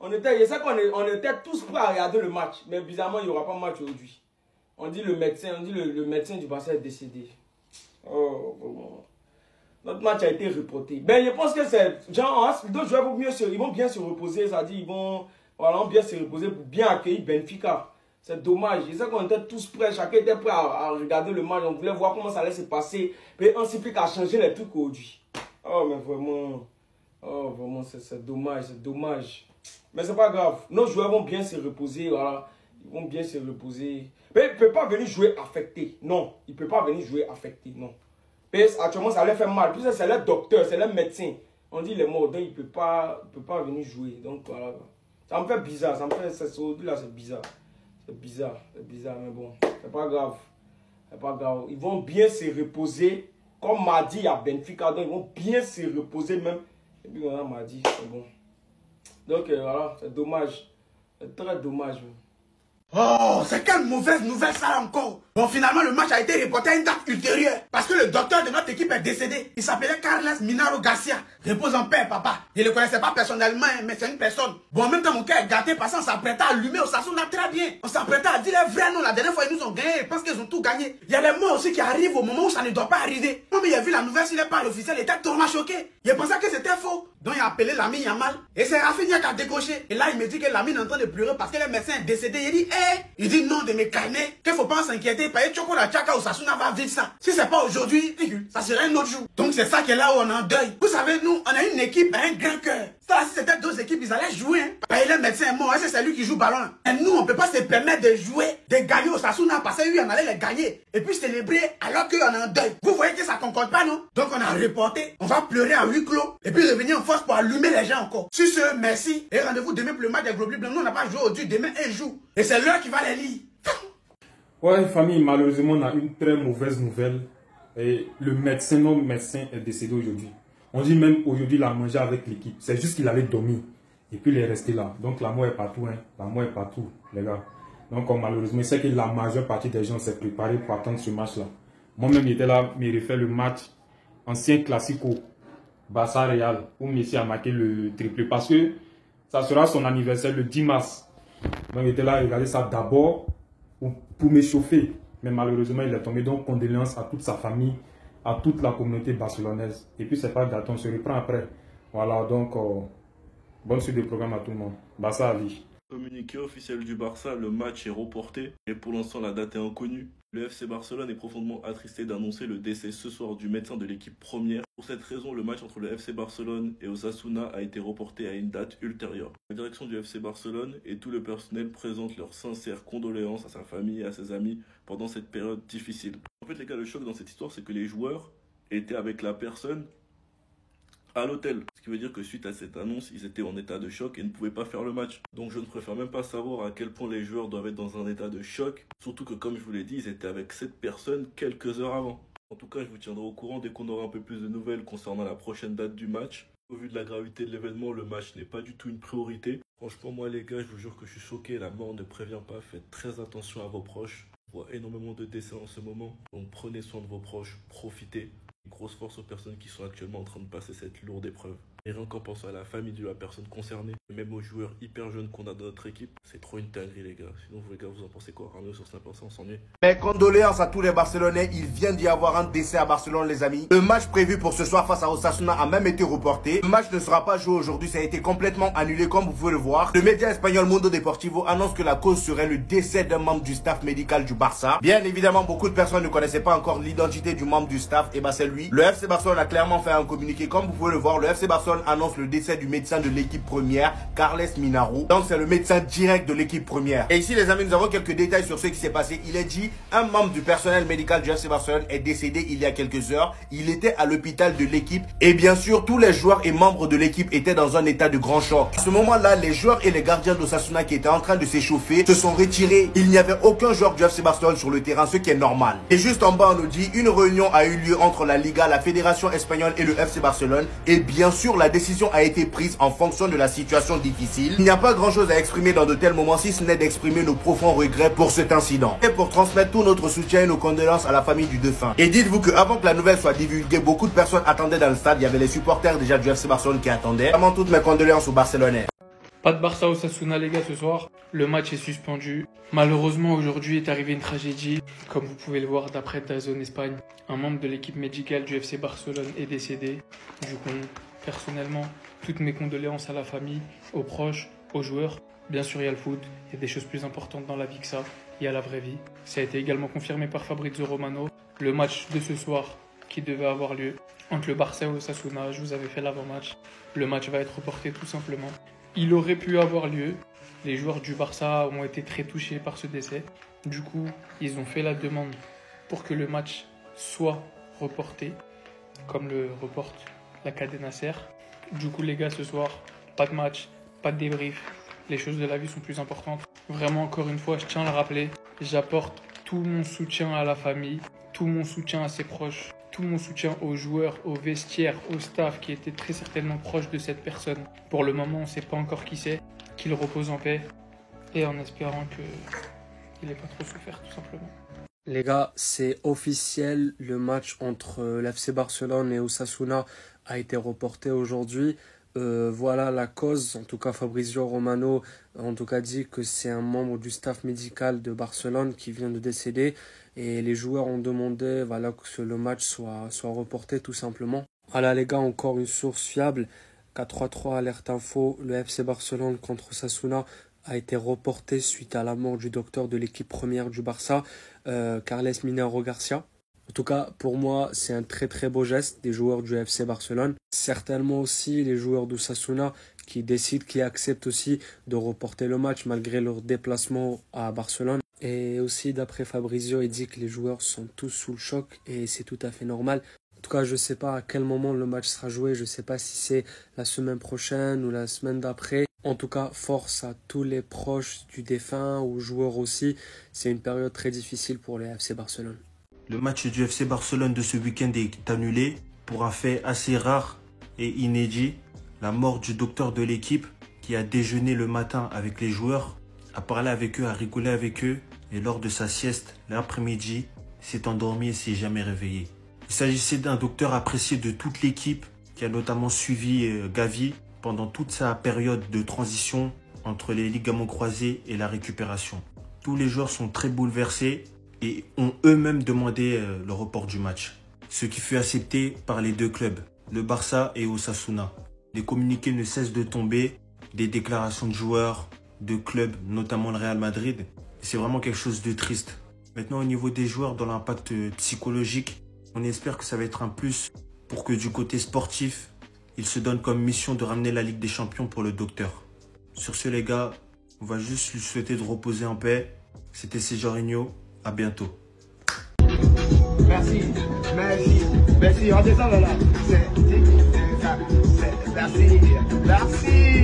Je sais qu'on était tous prêts à regarder le match, mais bizarrement, il n'y aura pas de match aujourd'hui. On dit le médecin du Barça est décédé. Oh, bon. Notre match a été reporté. Ben, je pense que c'est genre, d'autres joueurs ils vont bien se reposer, c'est-à-dire ils vont bien se reposer pour bien accueillir Benfica. C'est dommage. Je sais qu'on était tous prêts, chacun était prêt à regarder le match. On voulait voir comment ça allait se passer. Mais on s'est plus qu'à changer les trucs aujourd'hui. Oh, mais vraiment. Oh, vraiment, c'est dommage, c'est dommage. Mais c'est pas grave. Nos joueurs vont bien se reposer, voilà. Ils vont bien se reposer. Mais il ne peut pas venir jouer affecté. Non, il ne peut pas venir jouer affecté, non. Mais actuellement, ça leur fait mal. Puis c'est le docteur, c'est le médecin. On dit les mots, donc il ne peut pas venir jouer. Donc voilà. Ça me fait bizarre. Là, c'est bizarre. C'est bizarre, mais bon, c'est pas grave. C'est pas grave. Ils vont bien se reposer. Comme m'a dit à Benfica, donc ils vont bien se reposer même. Et puis on m'a dit, c'est bon. Donc voilà, c'est dommage. C'est très dommage. Oh, c'est quelle mauvaise nouvelle ça encore. Bon, finalement, le match a été reporté à une date ultérieure. Parce que le docteur de notre équipe est décédé. Il s'appelait Carles Minaro Garcia. Repose en paix, papa. Je ne le connaissais pas personnellement, mais c'est une personne. Bon, en même temps, mon cœur est gâté parce qu'on s'apprêtait à allumer au Osasuna très bien. On s'apprêtait à dire les vrais noms. La dernière fois, ils nous ont gagné. Je pense qu'ils ont tout gagné. Il y a les morts aussi qui arrivent au moment où ça ne doit pas arriver. Moi, mais j'ai vu la nouvelle sur les pages officielles. Il était totalement choqué. Il pensait que c'était faux. Donc, il a appelé l'ami Yamal. Et c'est Rafinha qui a décoché. Et là, il me dit que l'ami est en train de pleurer parce que le médecin est décédé. Il dit, il dit non de mes carnets. Qu'il ne faut pas s'inquiéter. Parce que Choco la Chaka Osasuna va vivre ça. Si c'est pas aujourd'hui, ça serait un autre jour. Donc, c'est ça qui est là où on est en deuil. Vous savez, nous, on a une équipe à un grand cœur. Ça, si c'était deux équipes, ils allaient jouer. Parce que le médecin est mort. C'est lui qui joue ballon. Et nous, on ne peut pas se permettre de jouer, de gagner Osasuna parce que lui, on allait les gagner. Et puis célébrer alors qu'on est en deuil. Vous voyez que ça ne concorde pas, non? Donc, on a reporté. On va pleurer à huis clos. Et puis revenir en force pour allumer les gens encore. Sur ce, merci. Et rendez-vous demain pour le match des Globus Blancs. Nous, on n'a pas joué aujourd'hui. Demain, un jour. Et c'est l'heure qui va les lire. Ouais, famille, malheureusement, on a une très mauvaise nouvelle. Et notre médecin est décédé aujourd'hui. On dit même aujourd'hui, il a mangé avec l'équipe. C'est juste qu'il allait dormir. Et puis, il est resté là. Donc, la mort est partout, hein. La mort est partout, les gars. Donc, malheureusement, c'est que la majeure partie des gens s'est préparée pour attendre ce match-là. Moi-même, j'étais là, mais il refait le match ancien classico. Barça Real, où Messi a marqué le triplé. Parce que ça sera son anniversaire le 10 mars. Donc, il était là, regardez ça d'abord pour m'échauffer. Mais malheureusement, il est tombé. Donc, condoléances à toute sa famille, à toute la communauté barcelonaise. Et puis, c'est pas grave, on se reprend après. Voilà, donc, bonne suite de programme à tout le monde. Barça à vie. Communiqué officiel du Barça, le match est reporté et pour l'instant la date est inconnue. Le FC Barcelone est profondément attristé d'annoncer le décès ce soir du médecin de l'équipe première. Pour cette raison, le match entre le FC Barcelone et Osasuna a été reporté à une date ultérieure. La direction du FC Barcelone et tout le personnel présentent leurs sincères condoléances à sa famille et à ses amis pendant cette période difficile. En fait les gars, le choc dans cette histoire, c'est que les joueurs étaient avec la personne à l'hôtel. Ce qui veut dire que suite à cette annonce, ils étaient en état de choc et ne pouvaient pas faire le match. Donc je ne préfère même pas savoir à quel point les joueurs doivent être dans un état de choc. Surtout que comme je vous l'ai dit, ils étaient avec cette personne quelques heures avant. En tout cas, je vous tiendrai au courant dès qu'on aura un peu plus de nouvelles concernant la prochaine date du match. Au vu de la gravité de l'événement, le match n'est pas du tout une priorité. Franchement, moi les gars, je vous jure que je suis choqué. La mort ne prévient pas. Faites très attention à vos proches. On voit énormément de décès en ce moment. Donc prenez soin de vos proches. Profitez. Grosse force aux personnes qui sont actuellement en train de passer cette lourde épreuve. Et rien qu'en pensant à la famille de la personne concernée, et même aux joueurs hyper jeunes qu'on a dans notre équipe, c'est trop une dinguerie les gars. Sinon vous les gars, vous en pensez quoi? Arnaud sur Snap, on s'ennuie. Mes condoléances à tous les Barcelonais, il vient d'y avoir un décès à Barcelone les amis. Le match prévu pour ce soir face à Osasuna a même été reporté. Le match ne sera pas joué aujourd'hui, ça a été complètement annulé comme vous pouvez le voir. Le média espagnol Mundo Deportivo annonce que la cause serait le décès d'un membre du staff médical du Barça. Bien évidemment, beaucoup de personnes ne connaissaient pas encore l'identité du membre du staff, et c'est lui. Le FC Barcelone a clairement fait un communiqué, comme vous pouvez le voir, le FC Barcelone annonce le décès du médecin de l'équipe première, Carles Minaro. Donc c'est le médecin direct de l'équipe première. Et ici les amis, nous avons quelques détails sur ce qui s'est passé. Il est dit, un membre du personnel médical du FC Barcelone est décédé il y a quelques heures. Il était à l'hôpital de l'équipe. Et bien sûr, tous les joueurs et membres de l'équipe étaient dans un état de grand choc. À ce moment-là, les joueurs et les gardiens d'Osasuna qui étaient en train de s'échauffer se sont retirés. Il n'y avait aucun joueur du FC Barcelone sur le terrain, ce qui est normal. Et juste en bas, on nous dit, une réunion a eu lieu entre la Liga, la Fédération espagnole et le FC Barcelone. Et bien sûr, la décision a été prise en fonction de la situation difficile. Il n'y a pas grand chose à exprimer dans de tels moments si ce n'est d'exprimer nos profonds regrets pour cet incident. Et pour transmettre tout notre soutien et nos condoléances à la famille du défunt. Et dites-vous que avant que la nouvelle soit divulguée, beaucoup de personnes attendaient dans le stade. Il y avait les supporters déjà du FC Barcelone qui attendaient. Vraiment toutes mes condoléances aux Barcelonais. Pas de Barça Osasuna les gars ce soir, le match est suspendu. Malheureusement aujourd'hui est arrivée une tragédie, comme vous pouvez le voir d'après DAZN Espagne. Un membre de l'équipe médicale du FC Barcelone est décédé. Du coup, personnellement, toutes mes condoléances à la famille, aux proches, aux joueurs. Bien sûr il y a le foot, il y a des choses plus importantes dans la vie que ça, il y a la vraie vie. Ça a été également confirmé par Fabrizio Romano. Le match de ce soir qui devait avoir lieu entre le Barça et Osasuna, je vous avais fait l'avant-match. Le match va être reporté tout simplement. Il aurait pu avoir lieu. Les joueurs du Barça ont été très touchés par ce décès. Du coup, ils ont fait la demande pour que le match soit reporté, comme le reporte la Cadena Ser. Du coup, les gars, ce soir, pas de match, pas de débrief. Les choses de la vie sont plus importantes. Vraiment, encore une fois, je tiens à le rappeler, j'apporte tout mon soutien à la famille, tout mon soutien à ses proches, tout mon soutien aux joueurs, aux vestiaires, au staff qui était très certainement proche de cette personne. Pour le moment, on ne sait pas encore qui c'est, qu'il repose en paix et en espérant qu'il n'ait pas trop souffert tout simplement. Les gars, c'est officiel, le match entre l'FC Barcelone et Osasuna a été reporté aujourd'hui. Voilà la cause, en tout cas Fabrizio Romano en tout cas dit que c'est un membre du staff médical de Barcelone qui vient de décéder et les joueurs ont demandé voilà, que le match soit reporté tout simplement. Voilà les gars, encore une source fiable, 433 Alerte Info, le FC Barcelone contre Osasuna a été reporté suite à la mort du docteur de l'équipe première du Barça, Carles Minero Garcia. En tout cas, pour moi, c'est un très très beau geste des joueurs du FC Barcelone. Certainement aussi les joueurs d'Osasuna qui décident, qui acceptent aussi de reporter le match malgré leur déplacement à Barcelone. Et aussi, d'après Fabrizio, il dit que les joueurs sont tous sous le choc et c'est tout à fait normal. En tout cas, je ne sais pas à quel moment le match sera joué. Je ne sais pas si c'est la semaine prochaine ou la semaine d'après. En tout cas, force à tous les proches du défunt, aux joueurs aussi. C'est une période très difficile pour le FC Barcelone. Le match du FC Barcelone de ce week-end est annulé pour un fait assez rare et inédit. La mort du docteur de l'équipe qui a déjeuné le matin avec les joueurs, a parlé avec eux, a rigolé avec eux et lors de sa sieste l'après-midi s'est endormi et s'est jamais réveillé. Il s'agissait d'un docteur apprécié de toute l'équipe qui a notamment suivi Gavi pendant toute sa période de transition entre les ligaments croisés et la récupération. Tous les joueurs sont très bouleversés et ont eux-mêmes demandé le report du match. Ce qui fut accepté par les deux clubs, le Barça et Osasuna. Les communiqués ne cessent de tomber, des déclarations de joueurs, de clubs, notamment le Real Madrid. C'est vraiment quelque chose de triste. Maintenant, au niveau des joueurs, dans l'impact psychologique, on espère que ça va être un plus pour que du côté sportif, il se donne comme mission de ramener la Ligue des Champions pour le docteur. Sur ce les gars, on va juste lui souhaiter de reposer en paix. C'était Jorginho. À bientôt. Merci, merci, merci. Redescends là. Merci, merci.